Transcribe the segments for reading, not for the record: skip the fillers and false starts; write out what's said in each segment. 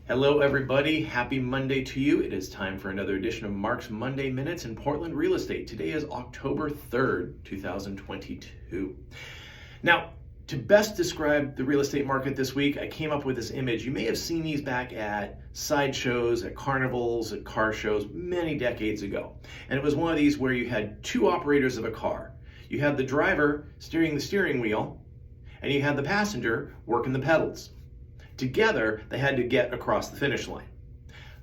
Hello, everybody. Happy Monday to you. It is time for another edition of Mark's Monday Minutes in Portland Real Estate. Today is October 3rd, 2022. Now, to best describe the real estate market this week, I came up with this image. You may have seen these back at sideshows, at carnivals, at car shows many decades ago. And it was one of these where you had two operators of a car. You had the driver steering the steering wheel, and you had the passenger working the pedals. Together, they had to get across the finish line.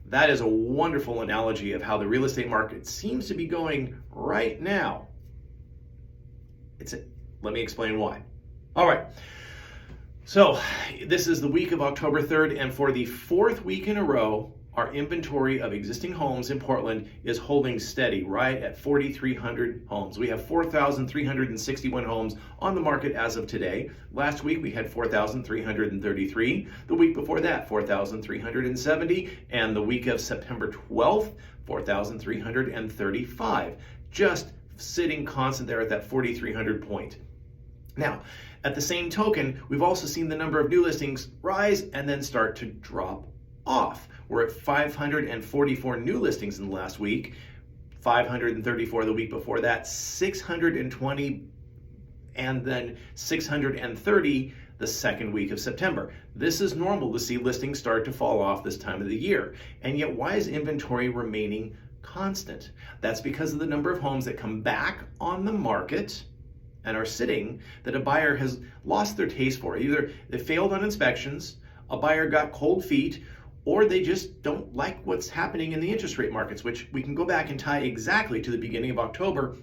That is a wonderful analogy of how the real estate market seems to be going right now. Let me explain why. All right. So this is the week of October 3rd, and for the fourth week in a row, our inventory of existing homes in Portland is holding steady right at 4,300 homes. We have 4,361 homes on the market as of today. Last week we had 4,333. The week before that, 4,370. And the week of September 12th, 4,335. Just sitting constant there at that 4,300 point. Now, at the same token, we've also seen the number of new listings rise and then start to drop off. We're at 544 new listings in the last week, 534 the week before that, 620, and then 630 the second week of September. This is normal to see listings start to fall off this time of the year. And yet, why is inventory remaining constant? That's because of the number of homes that come back on the market and are sitting that a buyer has lost their taste for. Either they failed on inspections, a buyer got cold feet, or they just don't like what's happening in the interest rate markets, which we can go back and tie exactly to the beginning of October.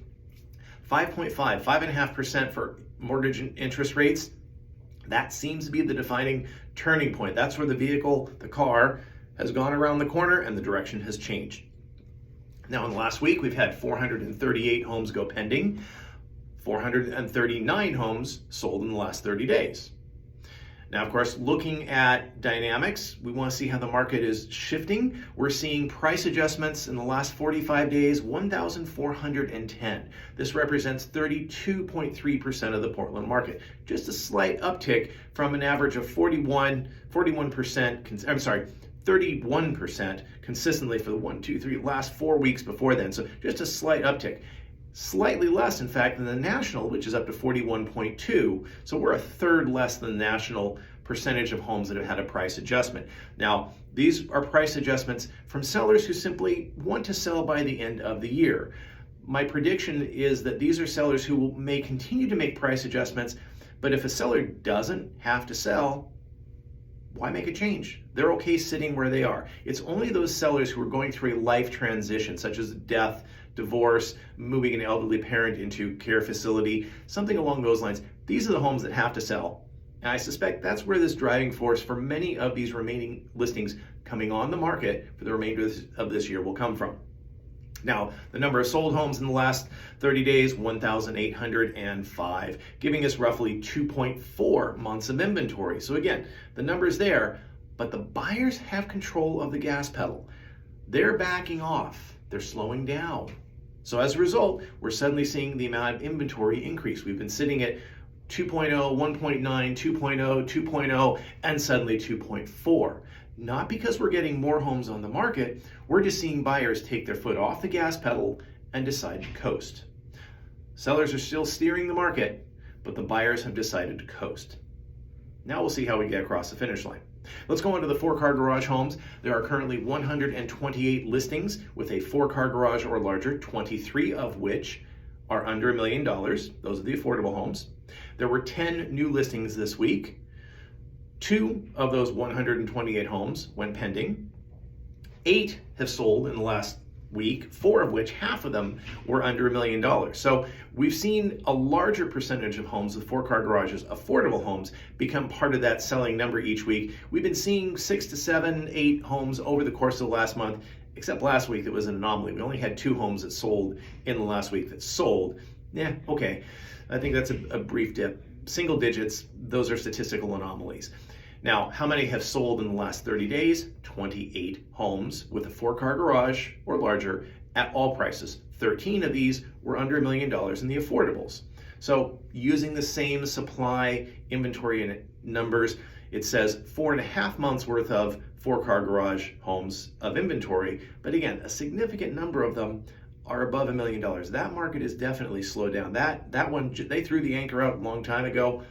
5.5% for mortgage interest rates. That seems to be the defining turning point. That's where the car, has gone around the corner and the direction has changed. Now, in the last week, we've had 438 homes go pending, 439 homes sold in the last 30 days. Now, of course, looking at dynamics, we want to see how the market is shifting. We're seeing price adjustments in the last 45 days, 1,410. This represents 32.3% of the Portland market. Just a slight uptick from an average of 31% consistently for the last 4 weeks before then. So just a slight uptick. Slightly less, in fact, than the national, which is up to 41.2. So we're a third less than the national percentage of homes that have had a price adjustment. Now, these are price adjustments from sellers who simply want to sell by the end of the year. My prediction is that these are sellers who may continue to make price adjustments, but if a seller doesn't have to sell, why make a change? They're okay sitting where they are. It's only those sellers who are going through a life transition, such as death, divorce, moving an elderly parent into care facility, something along those lines. These are the homes that have to sell. And I suspect that's where this driving force for many of these remaining listings coming on the market for the remainder of this year will come from. Now, the number of sold homes in the last 30 days, 1,805, giving us roughly 2.4 months of inventory. So again, the number's there, but the buyers have control of the gas pedal. They're backing off. They're slowing down. So as a result, we're suddenly seeing the amount of inventory increase. We've been sitting at 2.0, 1.9, 2.0, 2.0, and suddenly 2.4. Not because we're getting more homes on the market, we're just seeing buyers take their foot off the gas pedal and decide to coast. Sellers are still steering the market, but the buyers have decided to coast. Now we'll see how we get across the finish line. Let's go into the 4-car garage homes. There are currently 128 listings with a 4-car garage or larger, 23 of which are under $1 million. Those are the affordable homes. There were 10 new listings this week. 2 of those 128 homes went pending. 8 have sold in the last week, 4 of which, half of them, were under $1 million. So we've seen a larger percentage of homes with 4-car garages, affordable homes, become part of that selling number each week. We've been seeing 6 to 7, 8 homes over the course of the last month, except last week it was an anomaly. We only had 2 homes that sold in the last week that sold. Yeah, okay. I think that's a brief dip. Single digits, those are statistical anomalies. Now, how many have sold in the last 30 days? 28 homes with a 4-car garage or larger at all prices. 13 of these were under $1 million in the affordables. So using the same supply inventory and numbers, It says 4.5 months worth of 4-car garage homes of inventory, but again, a significant number of them are above $1 million. That market is definitely slowed down. That one, they threw the anchor out a long time ago.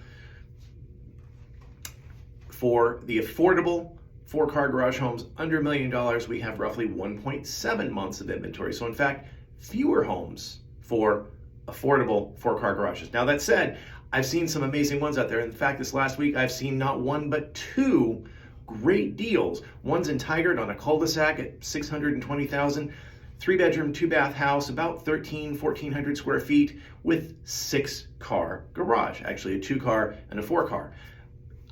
For the affordable 4-car garage homes under $1 million, we have roughly 1.7 months of inventory. So in fact, fewer homes for affordable 4-car garages. Now that said, I've seen some amazing ones out there. In fact, this last week, I've seen not one, but two great deals. One's in Tigard on a cul-de-sac at $620,000, 3-bedroom, 2-bath house, about 1,400 square feet with 6-car garage, actually a 2-car and a 4-car.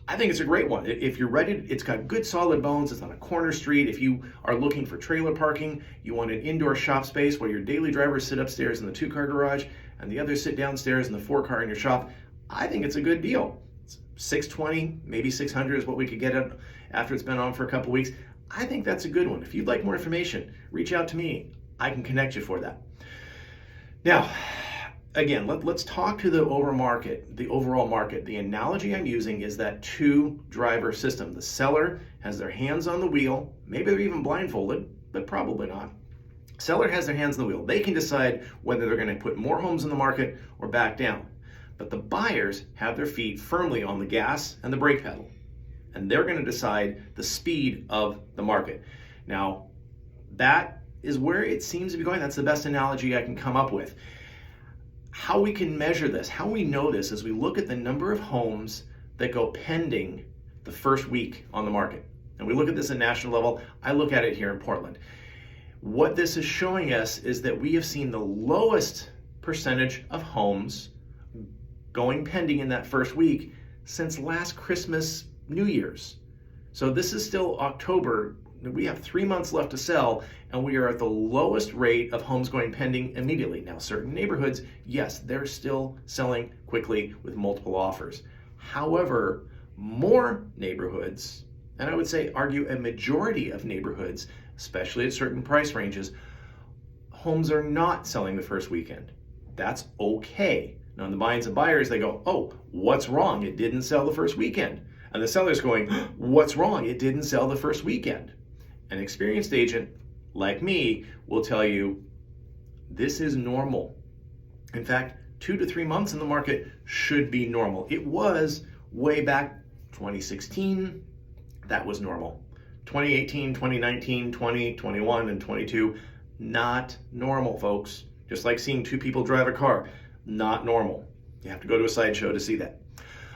I think it's a great one. If you're ready, it's got good solid bones. It's on a corner street. If you are looking for trailer parking, you want an indoor shop space where your daily drivers sit upstairs in the 2-car garage and the others sit downstairs in the 4-car in your shop, I think it's a good deal. It's $620, maybe $600 is what we could get it after it's been on for a couple weeks. I think that's a good one. If you'd like more information, reach out to me. I can connect you for that. Now, again, let's talk to the overall market. The analogy I'm using is that 2-driver system. The seller has their hands on the wheel. Maybe they're even blindfolded, but probably not. Seller has their hands on the wheel. They can decide whether they're going to put more homes in the market or back down. But the buyers have their feet firmly on the gas and the brake pedal. And they're going to decide the speed of the market. Now, that is where it seems to be going. That's the best analogy I can come up with. How we can measure this, how we know this, is we look at the number of homes that go pending the first week on the market. And we look at this at national level. I look at it here in Portland. What this is showing us is that we have seen the lowest percentage of homes going pending in that first week since last Christmas, New Year's. So this is still October. We have 3 months left to sell, and we are at the lowest rate of homes going pending immediately. Now, certain neighborhoods, yes, they're still selling quickly with multiple offers. However, more neighborhoods, and I would say argue a majority of neighborhoods, especially at certain price ranges, homes are not selling the first weekend. That's okay. Now, in the minds of buyers, they go, oh, what's wrong? It didn't sell the first weekend. And the seller's going, what's wrong? It didn't sell the first weekend. An experienced agent like me will tell you this is normal. In fact, 2 to 3 months in the market should be normal. It was way back 2016, that was normal. 2018, 2019, 20, 21, and 22, not normal, folks. Just like seeing 2 people drive a car, not normal. You have to go to a sideshow to see that.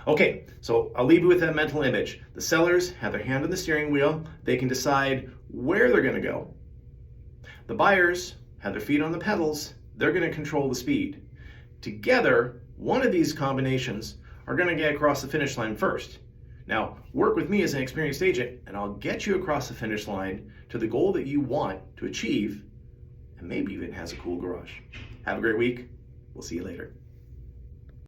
Okay, so I'll leave you with that mental image. The sellers have their hand on the steering wheel. They can decide where they're going to go. The buyers have their feet on the pedals. They're going to control the speed. Together, one of these combinations are going to get across the finish line first. Now, work with me as an experienced agent, and I'll get you across the finish line to the goal that you want to achieve, and maybe even has a cool garage. Have a great week. We'll see you later.